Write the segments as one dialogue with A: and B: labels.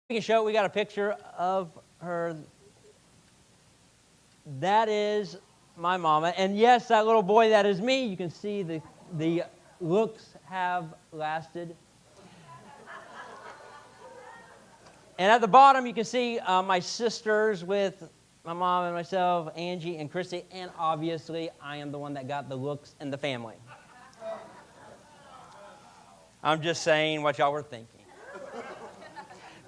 A: We can show, we got a picture of her. That is my mama. And yes, that little boy, that is me. You can see the looks have lasted. And at the bottom, you can see my sisters with my mom and myself, Angie and Christy. And obviously, I am the one that got the looks in the family. I'm just saying what y'all were thinking.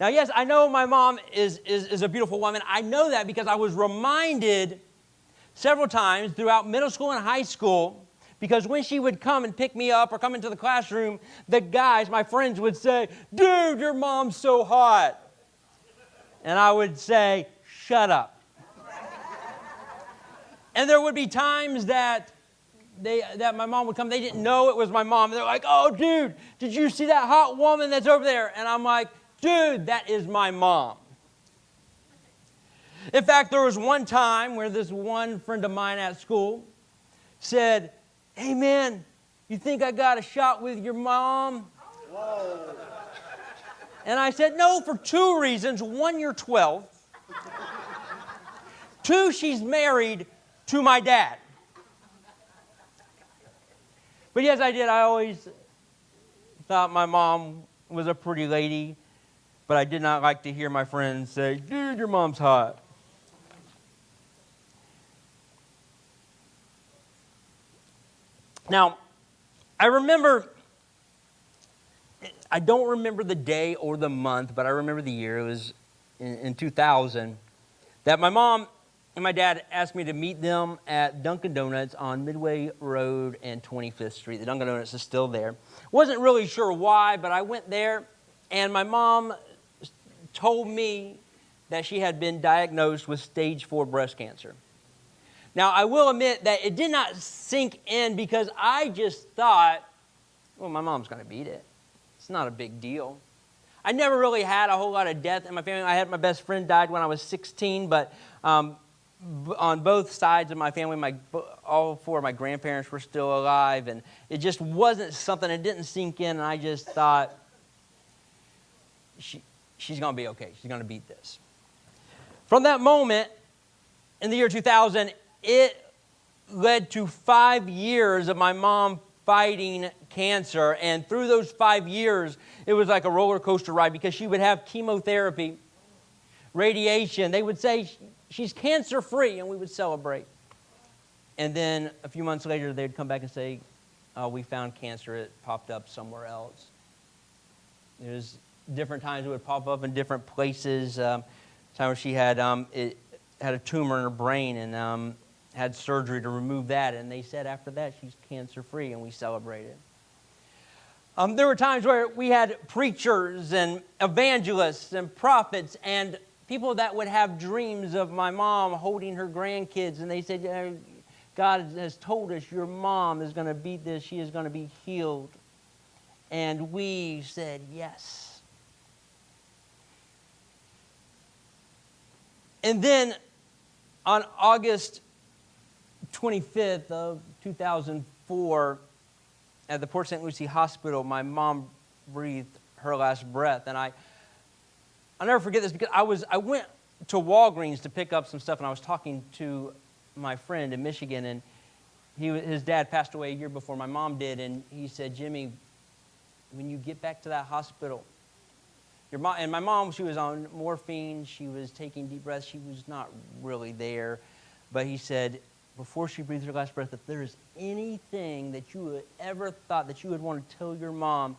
A: Now, yes, I know my mom is a beautiful woman. I know that because I was reminded several times throughout middle school and high school, because when she would come and pick me up or come into the classroom, the guys, my friends, would say, "Dude, your mom's so hot." And I would say, "Shut up." And there would be times that my mom would come. They didn't know it was my mom. They're like, "Oh, dude, did you see that hot woman that's over there?" And I'm like, "Dude, that is my mom." In fact, there was one time where this one friend of mine at school said, "Hey, man, you think I got a shot with your mom?" Whoa. And I said, "No, for two reasons. One, you're 12. Two, she's married to my dad." But yes, I did. I always thought my mom was a pretty lady, but I did not like to hear my friends say, "Dude, your mom's hot." Now, I don't remember the day or the month, but I remember the year. It was in 2000 that my mom and my dad asked me to meet them at Dunkin' Donuts on Midway Road and 25th Street. The Dunkin' Donuts is still there. Wasn't really sure why, but I went there, and my mom told me that she had been diagnosed with stage 4 breast cancer. Now, I will admit that it did not sink in because I just thought, well, my mom's going to beat it. It's not a big deal. I never really had a whole lot of death in my family. I had my best friend died when I was 16, but on both sides of my family, all four of my grandparents were still alive, and it just wasn't something that didn't sink in, and I just thought, she's going to be okay. She's going to beat this. From that moment, in the year 2000, it led to 5 years of my mom fighting cancer. And through those 5 years, it was like a roller coaster ride because she would have chemotherapy, radiation. They would say, "She's cancer-free," and we would celebrate. And then a few months later, they'd come back and say, "We found cancer. It popped up somewhere else." There's different times it would pop up in different places. Time where she had it had a tumor in her brain and had surgery to remove that. And they said after that, she's cancer-free, and we celebrated. There were times where we had preachers and evangelists and prophets and people that would have dreams of my mom holding her grandkids. And they said, "God has told us your mom is going to beat this. She is going to be healed." And we said, yes. And then on August 25th of 2004, at the Port St. Lucie Hospital, my mom breathed her last breath. And I'll never forget this because I went to Walgreens to pick up some stuff, and I was talking to my friend in Michigan, and his dad passed away a year before my mom did, and he said, "Jimmy, when you get back to that hospital, your mom," and my mom, she was on morphine, she was taking deep breaths, she was not really there, but he said, before she breathed her last breath, if there is anything that you would ever thought that you would want to tell your mom,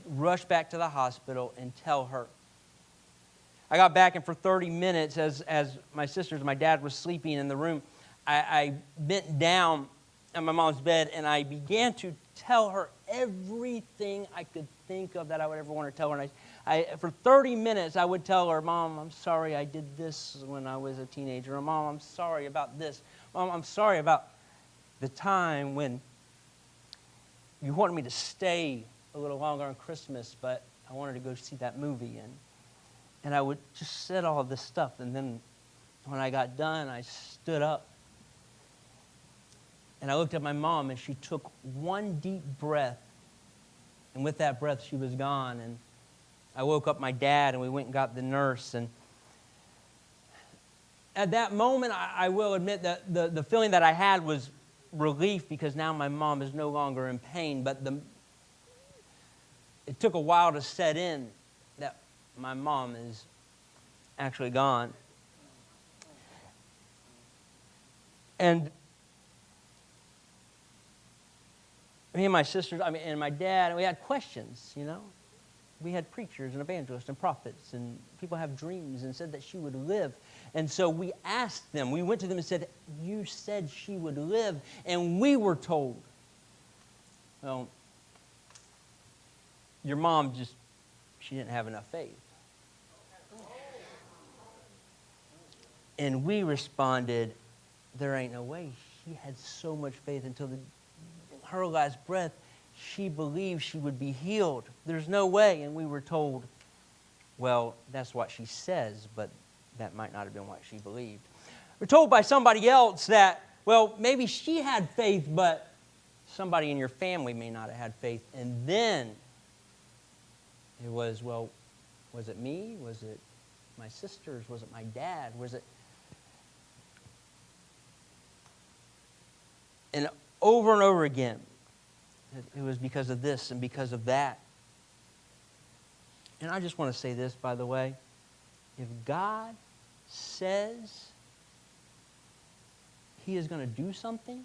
A: rush back to the hospital and tell her. I got back, and for 30 minutes, as my sisters and my dad was sleeping in the room, I bent down on my mom's bed, and I began to tell her everything I could think of that I would ever want to tell her. And for 30 minutes, I would tell her, "Mom, I'm sorry I did this when I was a teenager. Or, Mom, I'm sorry about this. Mom, I'm sorry about the time when you wanted me to stay a little longer on Christmas, but I wanted to go see that movie." And I would just say all of this stuff. And then when I got done, I stood up. And I looked at my mom, and she took one deep breath. And with that breath, she was gone. And I woke up my dad, and we went and got the nurse. And at that moment, I will admit that the feeling that I had was relief, because now my mom is no longer in pain. But it took a while to set in that my mom is actually gone. And me and my sisters, and my dad, we had questions, We had preachers and evangelists and prophets, and people have dreams, and said that she would live. And so we asked them, we went to them and said, you said she would live. And we were told, well, your mom she didn't have enough faith. And we responded, there ain't no way. She had so much faith until her last breath. She believed she would be healed. There's no way. And we were told, well, that's what she says, but that might not have been what she believed. We're told by somebody else that, well, maybe she had faith, but somebody in your family may not have had faith. And then it was, well, was it me? Was it my sisters? Was it my dad? Was it... And over and over again, it was because of this and because of that. And I just want to say this, by the way. If God says He is going to do something,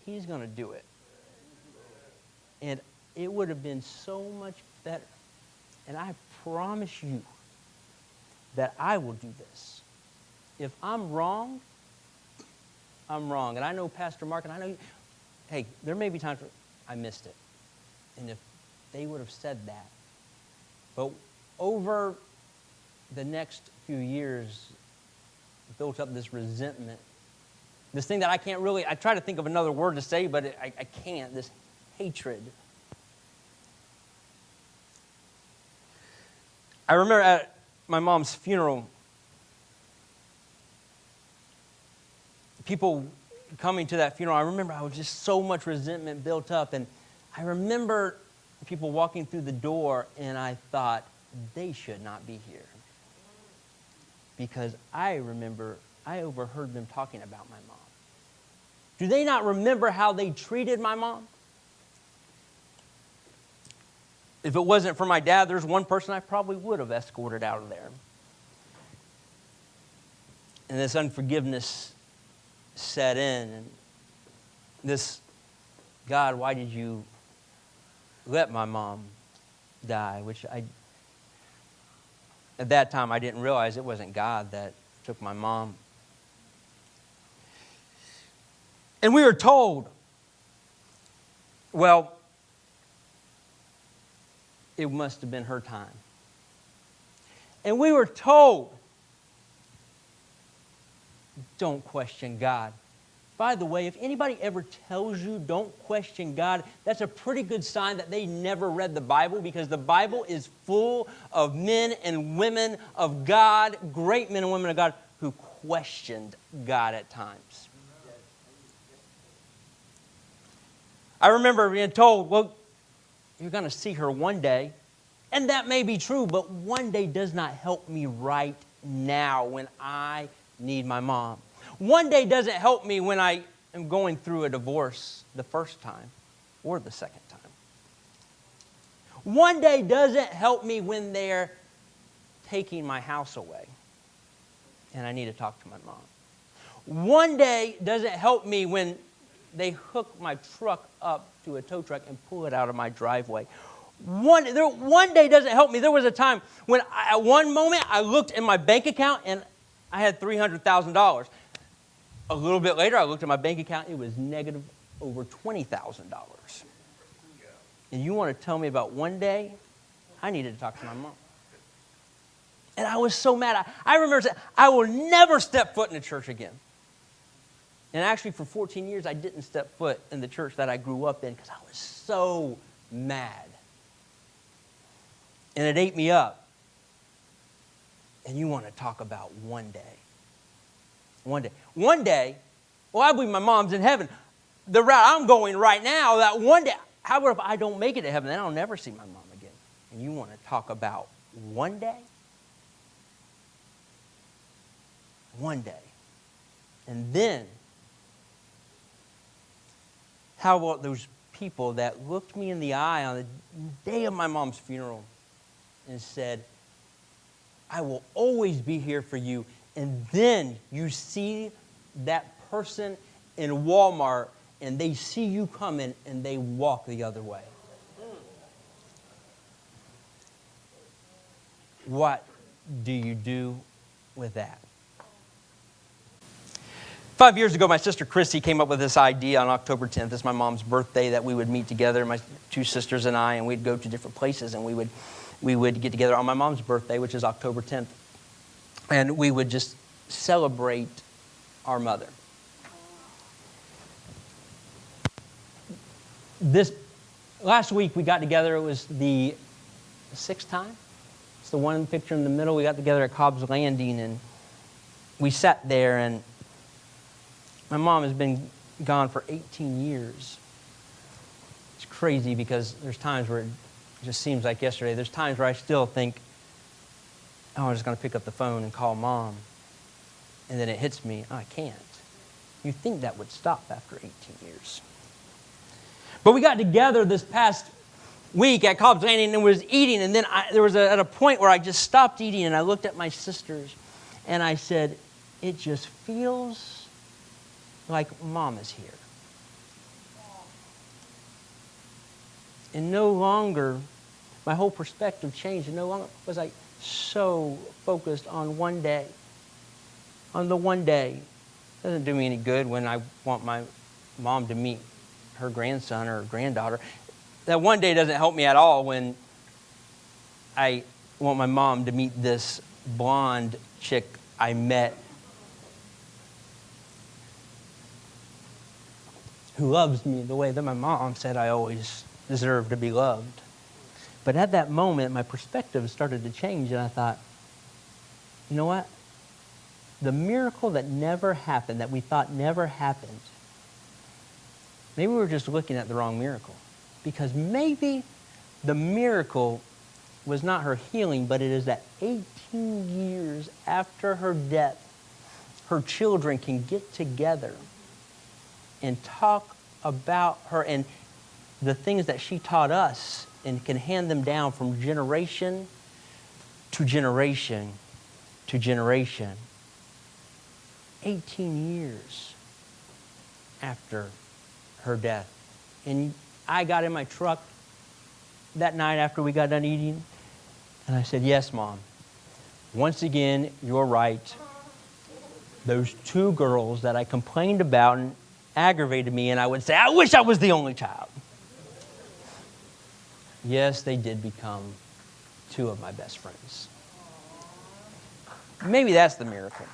A: He's going to do it. And it would have been so much better. And I promise you that I will do this. If I'm wrong, I'm wrong. And I know Pastor Mark, and I know, hey, there may be times where I missed it. And if they would have said that. But over the next few years, built up this resentment. This thing that I can't really, I try to think of another word to say, but I can't. This hatred. I remember at my mom's funeral, people coming to that funeral, I remember I was just so much resentment built up. And I remember people walking through the door, and I thought, they should not be here. Because I remember, I overheard them talking about my mom. Do they not remember how they treated my mom? If it wasn't for my dad, there's one person I probably would have escorted out of there. And this unforgiveness set in. And this, God, why did you let my mom die? Which at that time, I didn't realize it wasn't God that took my mom. And we were told, well, it must have been her time. And we were told, don't question God. By the way, if anybody ever tells you don't question God, that's a pretty good sign that they never read the Bible, because the Bible is full of men and women of God, great men and women of God, who questioned God at times. I remember being told, well, you're going to see her one day. And that may be true, but one day does not help me right now when I need my mom. One day doesn't help me when I am going through a divorce the first time or the second time. One day doesn't help me when they're taking my house away and I need to talk to my mom. One day doesn't help me when they hook my truck up to a tow truck and pull it out of my driveway. One day doesn't help me. There was a time when at one moment I looked in my bank account and I had $300,000. A little bit later, I looked at my bank account. It was negative over $20,000. And you want to tell me about one day? I needed to talk to my mom. And I was so mad. I remember saying, I will never step foot in a church again. And actually, for 14 years, I didn't step foot in the church that I grew up in because I was so mad. And it ate me up. And you want to talk about one day. One day, well, I believe my mom's in heaven. The route I'm going right now, that one day, how about if I don't make it to heaven? Then I'll never see my mom again. And you want to talk about one day? One day. And then, how about those people that looked me in the eye on the day of my mom's funeral and said, I will always be here for you. And then you see that person in Walmart and they see you coming and they walk the other way. What do you do with that? 5 years ago, my sister Chrissy came up with this idea on October 10th. It's my mom's birthday, that we would meet together, my two sisters and I, and we'd go to different places, and we would get together on my mom's birthday, which is October 10th. And we would just celebrate our mother. This last week we got together. It was the sixth time. It's the one picture in the middle. We got together at Cobb's Landing, and we sat there, and my mom has been gone for 18 years. It's crazy because there's times where it just seems like yesterday. There's times where I still think, oh, I'm just going to pick up the phone and call Mom. And then it hits me, oh, I can't. You'd think that would stop after 18 years. But we got together this past week at Cobb's Landing and was eating. And then there was at a point where I just stopped eating and I looked at my sisters and I said, it just feels like Mom is here. And no longer, my whole perspective changed. And no longer was I so focused on one day. On the one day. It doesn't do me any good when I want my mom to meet her grandson or granddaughter. That one day doesn't help me at all when I want my mom to meet this blonde chick I met who loves me the way that my mom said I always deserve to be loved. But at that moment, my perspective started to change, and I thought, you know what? The miracle that never happened, that we thought never happened, maybe we were just looking at the wrong miracle. Because maybe the miracle was not her healing, but it is that 18 years after her death, her children can get together and talk about her and the things that she taught us and can hand them down from generation to generation to generation. 18 years after her death. And I got in my truck that night after we got done eating, and I said, yes, Mom. Once again, you're right. Those two girls that I complained about and aggravated me, and I would say, I wish I was the only child. Yes, they did become two of my best friends. Maybe that's the miracle.